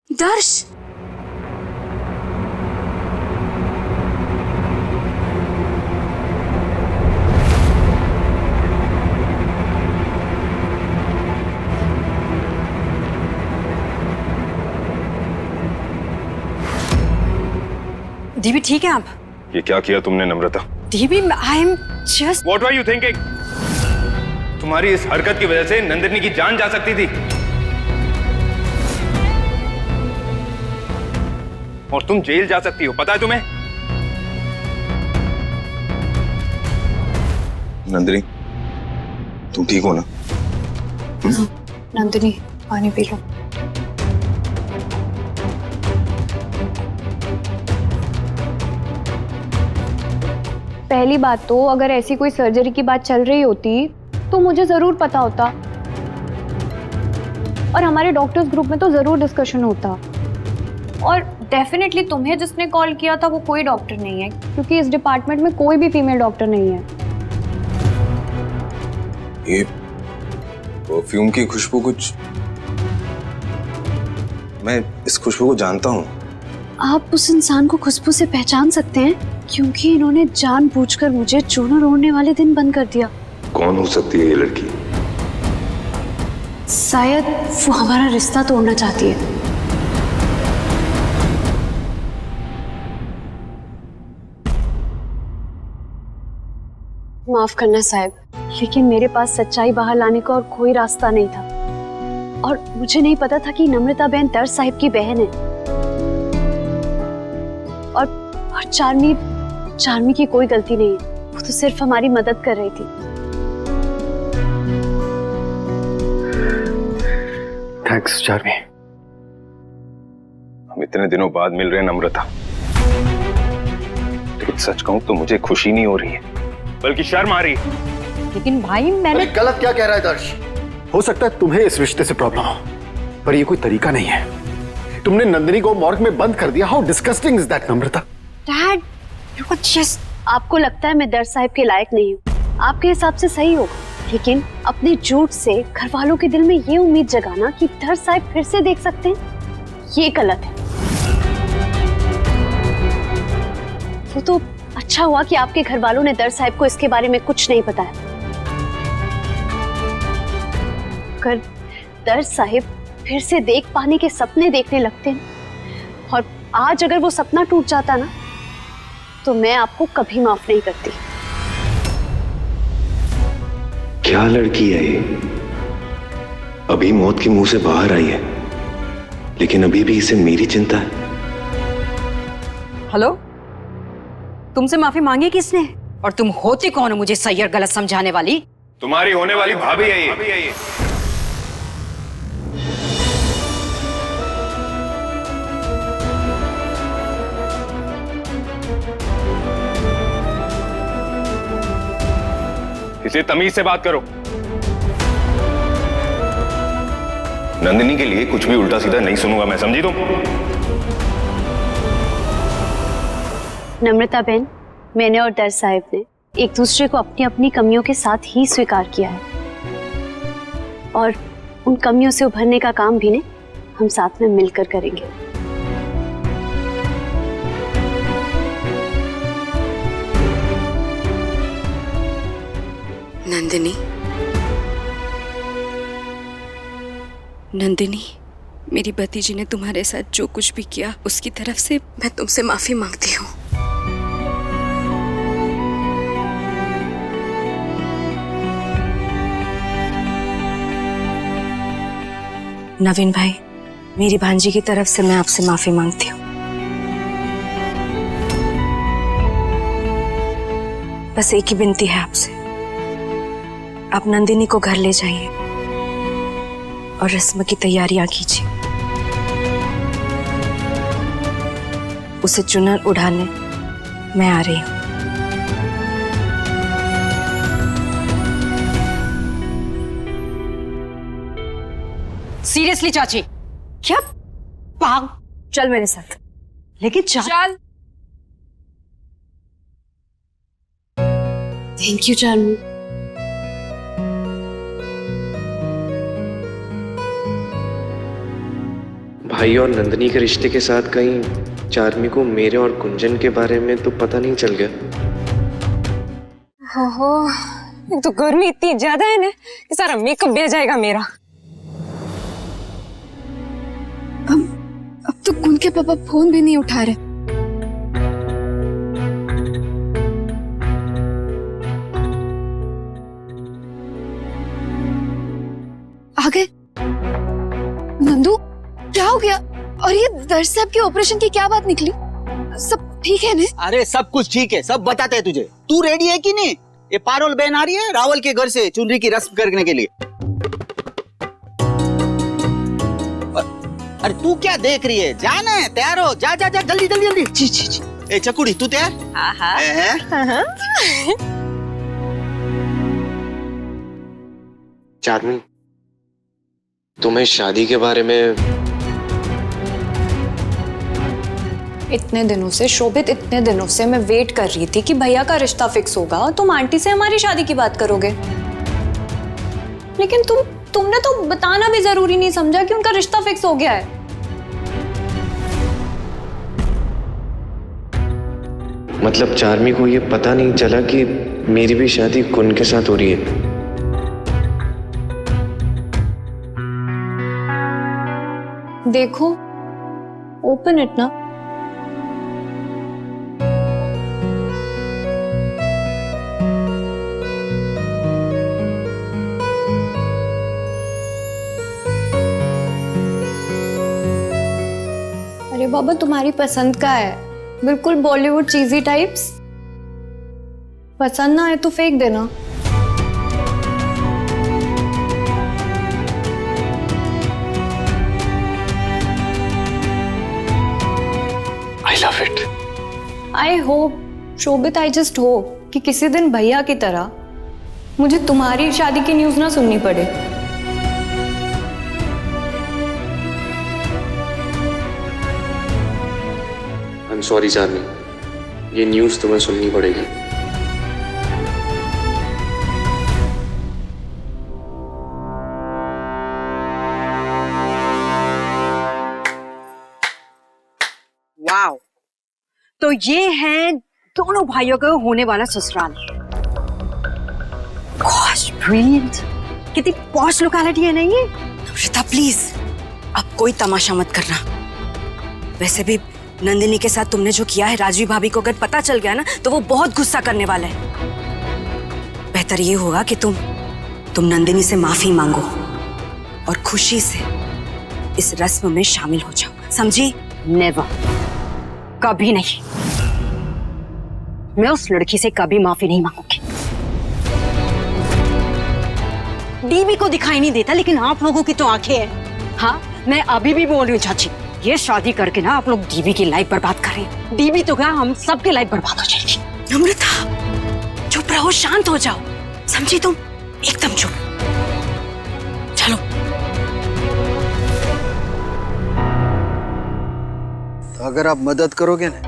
दर्श, दीदी ठीक है आप? ये क्या किया तुमने नम्रता? दीदी I am just. What were you thinking? तुम्हारी इस हरकत की वजह से नंदिनी की जान जा सकती थी और तुम जेल जा सकती हो, पता है तुम्हें? नंदिनी, तुम ठीक हो ना? नंदिनी पानी पी लो। पहली बात तो अगर ऐसी कोई सर्जरी की बात चल रही होती तो मुझे जरूर पता होता और हमारे डॉक्टर्स ग्रुप में तो जरूर डिस्कशन होता। और डेफिनेटली तुम्हें जिसने कॉल किया था वो कोई डॉक्टर नहीं है, क्योंकि इस डिपार्टमेंट में कोई भी फीमेल डॉक्टर नहीं है। ये परफ्यूम की खुशबू कुछ, मैं इस खुशबू को जानता हूँ। आप उस इंसान को खुशबू से पहचान सकते हैं क्योंकि इन्होंने जानबूझकर मुझे चूना ओढ़ने वाले दिन बंद कर दिया। कौन हो सकती है ये लड़की? शायद वो हमारा रिश्ता तोड़ना चाहती है। माफ करना साहब, लेकिन मेरे पास सच्चाई बाहर लाने का और कोई रास्ता नहीं था और मुझे नहीं पता था कि नम्रता बहन दर्श साहिब की बहन है। और चार्मी की कोई गलती नहीं है, वो तो सिर्फ हमारी मदद कर रही थी। थैंक्स चार्मी। हम इतने दिनों बाद मिल रहे हैं नम्रता, लेकिन सच कहूं तो मुझे खुशी नहीं हो रही है बल्कि शर्म आ रही है। लेकिन भाई मैंने गलत क्या कह रहा है दर्श? हो सकता है तुम्हें इस रिश्ते से प्रॉब्लम हो, पर ये कोई तरीका नहीं है। तुमने नंदिनी को मॉर्ग में बंद कर दिया। How disgusting is that Namrata? Dad, आपको लगता है मैं दर्श साहिब के लायक नहीं हूँ, आपके हिसाब से सही होगा, लेकिन अपने झूठ से घर वालों के दिल में ये उम्मीद जगाना कि दर्श साहिब फिर से देख सकते हैं, ये गलत है। वो तो अच्छा हुआ कि आपके घर वालों ने दर्श साहिब को इसके बारे में कुछ नहीं बताया। अगर दर्श साहिब फिर से देख पाने के सपने देखने लगते हैं और आज अगर वो सपना टूट जाता ना, तो मैं आपको कभी माफ नहीं करती। क्या लड़की है ये? अभी मौत के मुंह से बाहर आई है, लेकिन अभी भी इसे मेरी चिंता है। हेलो, तुमसे माफी मांगी किसने? और तुम होती कौन हो मुझे सही और गलत समझाने वाली? तुम्हारी होने वाली भाभी है ये। इसे तमीज से बात करो। नंदिनी के लिए कुछ भी उल्टा सीधा नहीं सुनूंगा मैं, समझी तुम? नम्रता बहन, मैंने और दर्श साहिब ने एक दूसरे को अपनी अपनी कमियों के साथ ही स्वीकार किया है और उन कमियों से उभरने का काम भी हम साथ में मिलकर करेंगे। नंदिनी, मेरी भतीजी ने तुम्हारे साथ जो कुछ भी किया उसकी तरफ से मैं तुमसे माफी मांगती हूँ। नवीन भाई, मेरी भांजी की तरफ से मैं आपसे माफी मांगती हूँ। बस एक ही विनती है आपसे, आप नंदिनी को घर ले जाइए और रस्म की तैयारियां कीजिए। उसे चुनर उड़ाने मैं आ रही हूँ। सीरियसली चाची? क्या पाग? चल मेरे साथ। लेकिन चल। Thank you Charmi. भाई और नंदनी के रिश्ते के साथ कहीं चार्मी को मेरे और कुंजन के बारे में तो पता नहीं चल गया? ओहो, एक तो गर्मी इतनी ज्यादा है ना कि सारा मेकअप बह जाएगा मेरा। अब तो कुन के पापा फोन भी नहीं उठा रहे। आ गए। नंदू, क्या हो गया? और ये दर्श साहब के ऑपरेशन की क्या बात निकली? सब ठीक है ना? अरे सब कुछ ठीक है, सब बताते हैं तुझे। तू रेडी है कि नहीं? ये पारुल बहन आ रही है रावल के घर से चुनरी की रस्म करने के लिए। अरे तू क्या देख रही है? जाना है, तैयार हो, जा जा जा, जल्दी जल्दी जल्दी। जी जी जी। ए चकुड़ी, तू तैयार? हाँ। चार्मी, तुम्हें शादी के बारे में इतने दिनों से शोभित, इतने दिनों से मैं वेट कर रही थी कि भैया का रिश्ता फिक्स होगा, तुम आंटी से हमारी शादी की बात करोगे। लेकिन तुमने तो बताना भी जरूरी नहीं समझा कि उनका रिश्ता फिक्स हो गया है। मतलब चार्मी को ये पता नहीं चला कि मेरी भी शादी कुन के साथ हो रही है? देखो, ओपन इट ना। अरे बाबा, तुम्हारी पसंद का है, बिल्कुल बॉलीवुड चीजी टाइप्स। पसंद ना आए तो फेंक देना। I love it. I hope, Shobhit, I just hope कि किसी दिन भैया की तरह मुझे तुम्हारी शादी की न्यूज ना सुननी पड़े। I'm sorry चार्मी, ये न्यूज़ तुम्हें सुननी पड़ेगी। वाओ, तो ये है दोनों भाइयों का होने वाला ससुराल। गॉश, ब्रिलियंट, कितनी पॉश लोकेलिटी है ना ये। नम्रता प्लीज, अब कोई तमाशा मत करना। वैसे भी नंदिनी के साथ तुमने जो किया है, राजवी भाभी को अगर पता चल गया ना तो वो बहुत गुस्सा करने वाला है। बेहतर ये होगा कि तुम नंदिनी से माफी मांगो और खुशी से इस रस्म में शामिल हो जाओ, समझी? नेवर, कभी नहीं। मैं उस लड़की से कभी माफी नहीं मांगूंगी। डीवी को दिखाई नहीं देता, लेकिन आप लोगों की तो आंखें हैं। हाँ, मैं अभी भी बोल रही हूँ चाची, ये शादी करके ना आप लोग डीवी की लाइफ बर्बाद कर रहे हैं। डीवी तो क्या, हम सबकी लाइफ बर्बाद हो जाएगी। नम्रता चुप रहो, शांत हो जाओ, समझी तुम? एकदम चुप। चलो। तो अगर आप मदद करोगे ना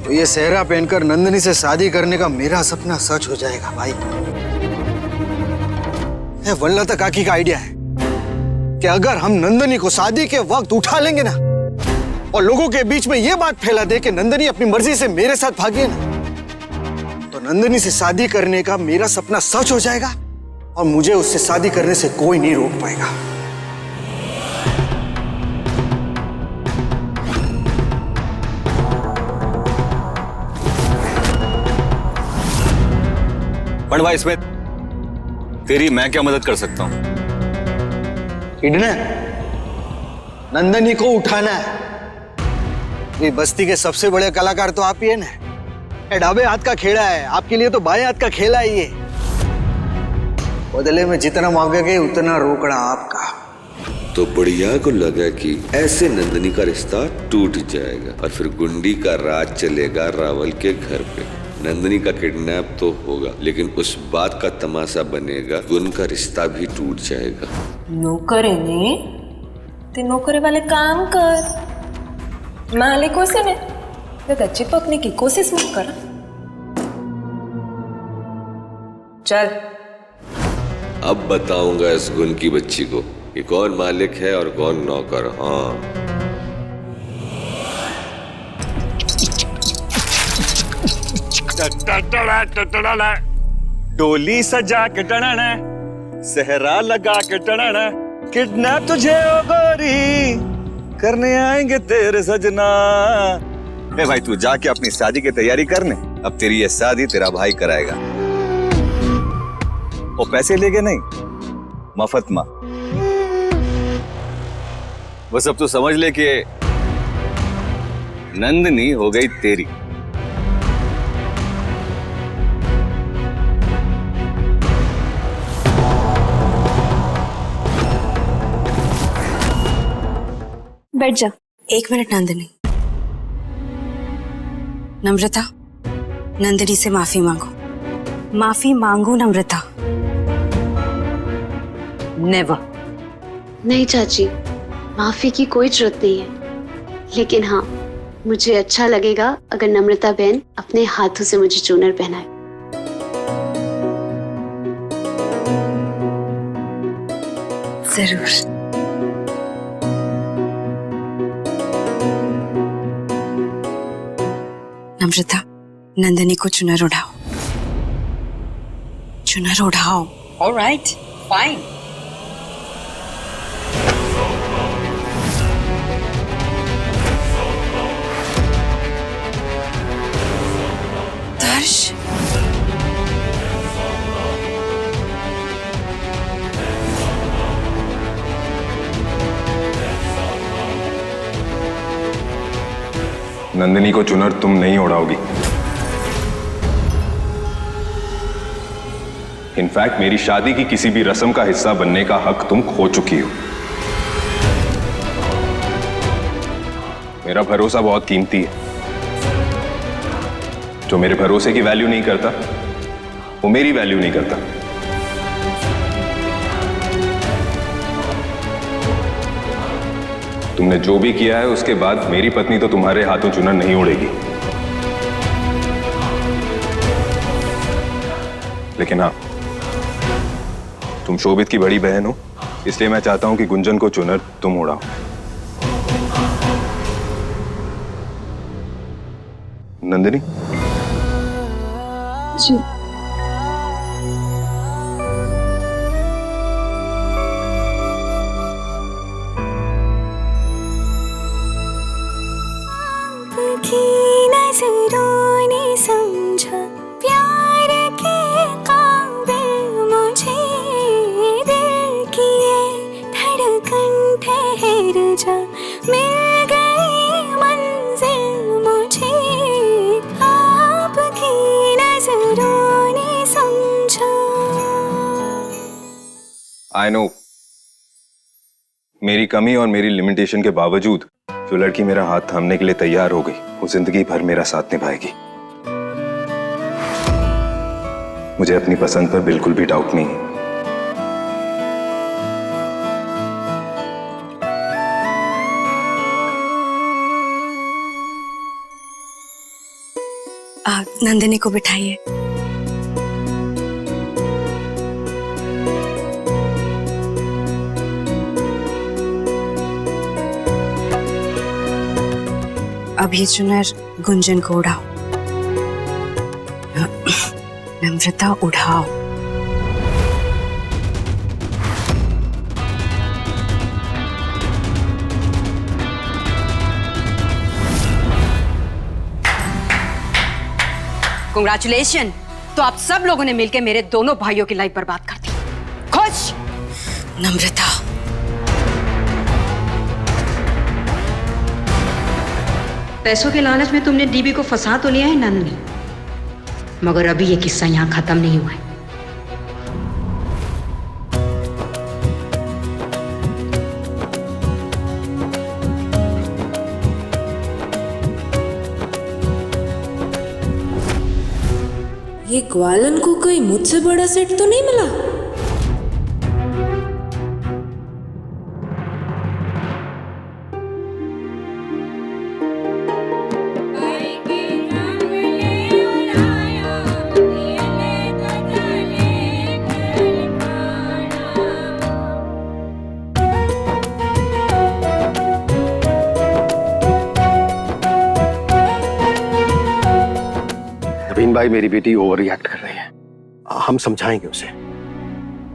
तो ये सेहरा पहनकर नंदनी से शादी करने का मेरा सपना सच हो जाएगा भाई। वल्लता काकी का आइडिया है कि अगर हम नंदनी को शादी के वक्त उठा लेंगे ना और लोगों के बीच में ये बात फैला दे कि नंदनी अपनी मर्जी से मेरे साथ भागी है ना, तो नंदनी से शादी करने का मेरा सपना सच हो जाएगा और मुझे उससे शादी करने से कोई नहीं रोक पाएगा। बड़वा, इसमें तेरी मैं क्या मदद कर सकता हूं? नंदनी को उठाना है। ये बस्ती के सबसे बड़े कलाकार तो आप ही है ना। ये ढाबे हाथ का खेला है, आपके लिए तो बाएं हाथ का खेला है ये। बदले में जितना मांगोगे उतना रोकड़ा आपका। तो बढ़िया को लगा कि ऐसे नंदनी का रिश्ता टूट जाएगा और फिर गुंडी का राज चलेगा रावल के घर पे। नंदनी का किडनैप तो होगा, लेकिन उस बात का तमाशा बनेगा कि उनका रिश्ता भी टूट जाएगा। नौकर ने ते नौकरे वाले काम कर, मालिकों से ने तो चिपकने की कोशिश मत कर। चल, अब बताऊंगा इस गुन की बच्ची को कि कौन मालिक है और कौन नौकर। हाँ, डोली सजा के टणाना, सहरा लगा के टणाना, किडनैप तुझे ओ गोरी करने आएंगे तेरे सजना। ए भाई तू जाके अपनी शादी की तैयारी करने, अब तेरी ये शादी तेरा भाई कराएगा। वो पैसे लेके नहीं, मफत मां। बस अब तू समझ ले कि नंदनी हो गई तेरी। बैठ जा। 1 मिनट नंदिनी। नम्रता, नंदिनी से माफी मांगो, माफी मांगो नम्रता। नेवर। नहीं चाची, माफी की कोई जरूरत नहीं है, लेकिन हाँ मुझे अच्छा लगेगा अगर नम्रता बहन अपने हाथों से मुझे चूनर पहनाए। जरूर। नम्रता, नंदिनी को चुनर उठाओ, चुनर उठाओ। Alright, fine. दर्श, नंदिनी को चुनर तुम नहीं उड़ाओगी। इनफैक्ट मेरी शादी की किसी भी रस्म का हिस्सा बनने का हक तुम खो चुकी हो। मेरा भरोसा बहुत कीमती है। जो मेरे भरोसे की वैल्यू नहीं करता वो मेरी वैल्यू नहीं करता। तुमने जो भी किया है उसके बाद मेरी पत्नी तो तुम्हारे हाथों चुनर नहीं उड़ेगी। लेकिन हाँ, तुम शोभित की बड़ी बहन हो, इसलिए मैं चाहता हूं कि गुंजन को चुनर तुम उड़ाओ। नंदिनी जी। नजरों ने समझा प्यार के काबिल मुझे, दिल की ये धड़कन ठहर जा, मिल गई मंजिल मुझे, आपकी नजरों ने समझा। आई नो, मेरी कमी और मेरी लिमिटेशन के बावजूद जो लड़की मेरा हाथ थामने के लिए तैयार हो गई वो जिंदगी भर मेरा साथ निभाएगी। मुझे अपनी पसंद पर बिल्कुल भी डाउट नहीं है। नंदिनी को बिठाइए। अब ये चुनर गुंजन को उड़ाओ। नम्रता उठाओ। कांग्रेचुलेशन। तो आप सब लोगों ने मिलकर मेरे दोनों भाइयों की लाइफ बर्बाद कर दी। खुश? नम्रता, पैसों के लालच में तुमने डीबी को फंसा तो लिया है नंदिनी, मगर अभी ये किस्सा यहाँ खत्म नहीं हुआ है। ये ग्वालन को कोई मुझसे बड़ा सेट तो नहीं मिला? नवीन भाई, मेरी बेटी ओवर रिएक्ट कर रही है, हम समझाएंगे उसे।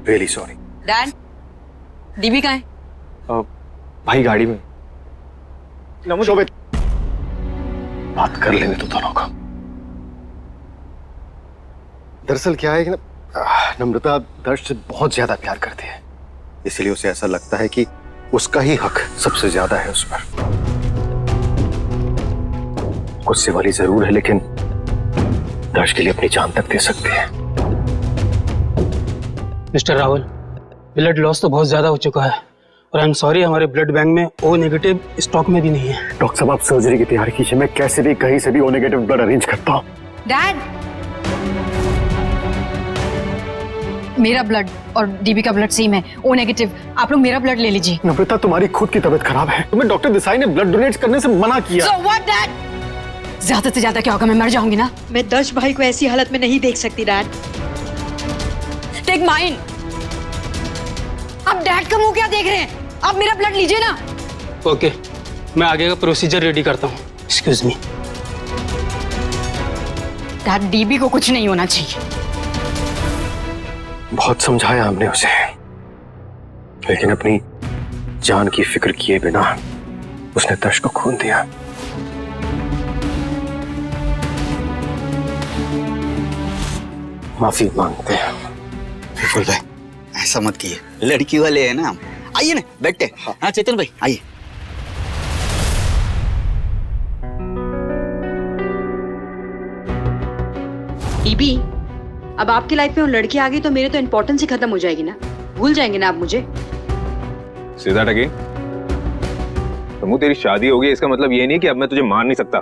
Really sorry. डैड, डीबी कहाँ है? भाई गाड़ी में। शोभित, बात कर लेने तो दोनों को। दरअसल क्या है कि नम्रता दर्श से बहुत ज्यादा प्यार करती है, इसलिए उसे ऐसा लगता है कि उसका ही हक सबसे ज्यादा है उस पर। गुस्से वाली जरूर है, लेकिन दर्श के लिए अपनी जान तक दे सकती है। मिस्टर राहुल, ब्लड लॉस तो बहुत ज्यादा हो चुका है और आई एम सॉरी, हमारे ब्लड बैंक में ओ नेगेटिव स्टॉक में भी नहीं है। डॉक्टर साहब, आप सर्जरी की तैयारी कीजिए, मैं कैसे भी कहीं से भी ओ नेगेटिव ब्लड अरेंज करता हूँ। डैड, मेरा ब्लड और डीबी का ब्लड सेम है, ओ नेगेटिव। आप लोग मेरा ब्लड ले लीजिए। नम्रता, तुम्हारी खुद की तबीयत खराब है, तुम्हें डॉक्टर देसाई ने ब्लड डोनेट करने से मना किया। So what, dad? ज्यादा से ज्यादा क्या होगा, मैं मर जाऊंगी ना। मैं दर्श भाई को ऐसी हालत में नहीं देख सकती डैड। Take mine. अब डैड का मुंह क्या देख रहे हैं? आप मेरा ब्लड लीजिए ना। ओके, मैं आगे का प्रोसीजर रेडी करता हूँ। Excuse me. डैड, डीबी को कुछ नहीं होना चाहिए। बहुत समझाया हमने उसे, लेकिन अपनी जान की फिक्र किए बिना उसने दर्श को खून दिया। माफी मांगते हैं। बिल्कुल भाई, ऐसा मत कीजिए, लड़की वाले हैं ना। आइए ना, बैठते। हाँ चेतन भाई, आइए। डीबी, अब आपकी लाइफ में वो लड़की आ गई तो मेरे तो इम्पोर्टेंस ही खत्म हो जाएगी ना। भूल जाएंगे ना आप मुझे। सीधा टके, तेरी शादी हो गई, इसका मतलब ये नहीं कि अब मैं तुझे मार नहीं सकता।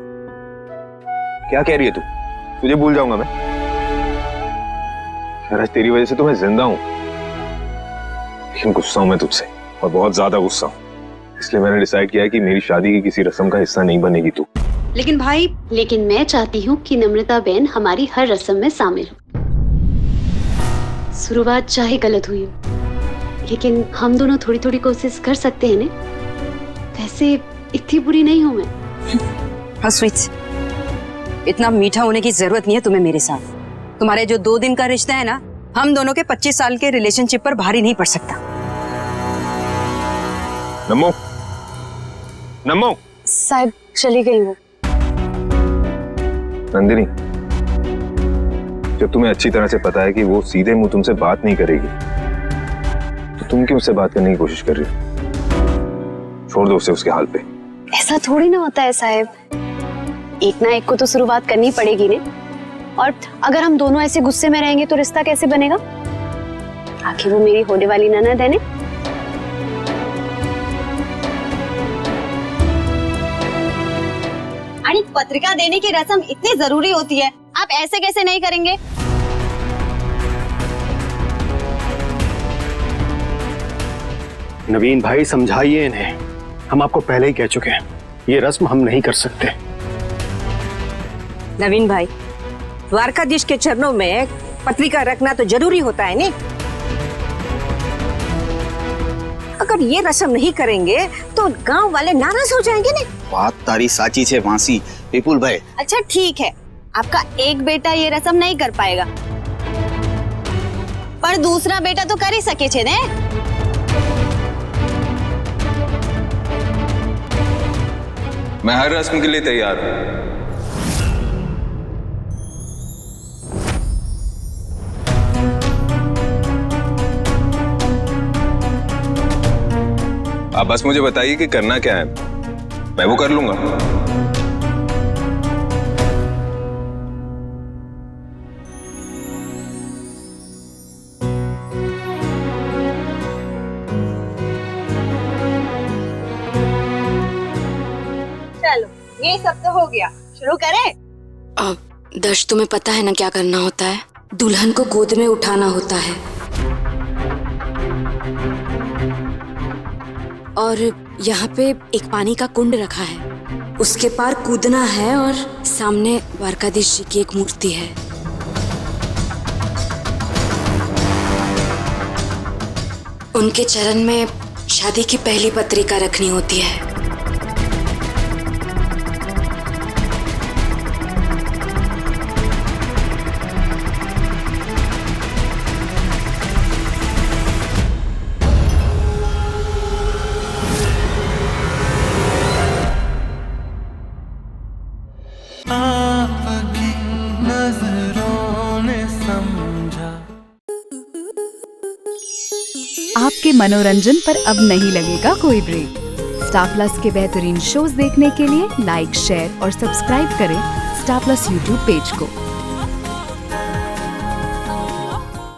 क्या कह रही है तू? तुझे भूल जाऊंगा मैं? आज तेरी वजह से तो मैं जिंदा हूं, लेकिन गुस्सा हूं मैं तुझसे, और बहुत ज्यादा गुस्सा हूं। इसलिए मैंने डिसाइड किया है कि मेरी शादी की किसी रस्म का हिस्सा नहीं बनेगी तू। लेकिन भाई, लेकिन मैं चाहती हूँ कि नम्रता बहन हमारी हर रस्म में शामिल हो। शुरुआत चाहे गलत हुई हो, लेकिन हम दोनों थोड़ी थोड़ी कोशिश कर सकते हैं ना। वैसे इतनी बुरी नहीं हूं मैं। हाँ स्वीट्स, इतना मीठा होने की जरूरत नहीं है तुम्हें मेरे साथ। तुम्हारे जो 2 दिन का रिश्ता है ना, हम दोनों के 25 साल के रिलेशनशिप पर भारी नहीं पड़ सकता। नम्मो, नम्मो। साहब, चली गई वो। नंदिनी, जब तुम्हें अच्छी तरह से पता है कि वो सीधे मुंह तुमसे बात नहीं करेगी, तो तुम क्यों उससे बात करने की कोशिश कर रही हो? छोड़ दो उसे उसके हाल पे। ऐसा थोड़ी ना होता है साहब, एक ना एक को तो शुरुआत करनी पड़ेगी ने। और अगर हम दोनों ऐसे गुस्से में रहेंगे तो रिश्ता कैसे बनेगा? आखिर वो मेरी होने वाली ननद है ने। आणि पत्रिका देने की रस्म इतनी जरूरी होती है, आप ऐसे कैसे नहीं करेंगे? नवीन भाई, समझाइए इन्हें, हम आपको पहले ही कह चुके हैं, ये रस्म हम नहीं कर सकते। नवीन भाई, द्वारकाधीश के चरणों में पत्रिका रखना तो जरूरी होता है नहीं? अगर ये रस्म नहीं करेंगे तो गांव वाले नाराज हो जाएंगे नहीं? बात तारी साची छे वासी, विपुल भाई। अच्छा ठीक है, आपका एक बेटा ये रस्म नहीं कर पाएगा, पर दूसरा बेटा तो कर ही सके छे ने। मैं हर रस्म के लिए तैयार हूं। आप बस मुझे बताइए कि करना क्या है, मैं वो कर लूंगा। चलो, ये सब तो हो गया, शुरू करें? अब दर्श, तुम्हें पता है ना क्या करना होता है? दुल्हन को गोद में उठाना होता है और यहाँ पे एक पानी का कुंड रखा है, उसके पार कूदना है और सामने द्वारकाधीश जी की एक मूर्ति है। उनके चरण में शादी की पहली पत्रिका रखनी होती है। मनोरंजन पर अब नहीं लगेगा कोई ब्रेक। स्टार प्लस के बेहतरीन शोज देखने के लिए लाइक, शेयर और सब्सक्राइब करें स्टार प्लस यूट्यूब पेज को।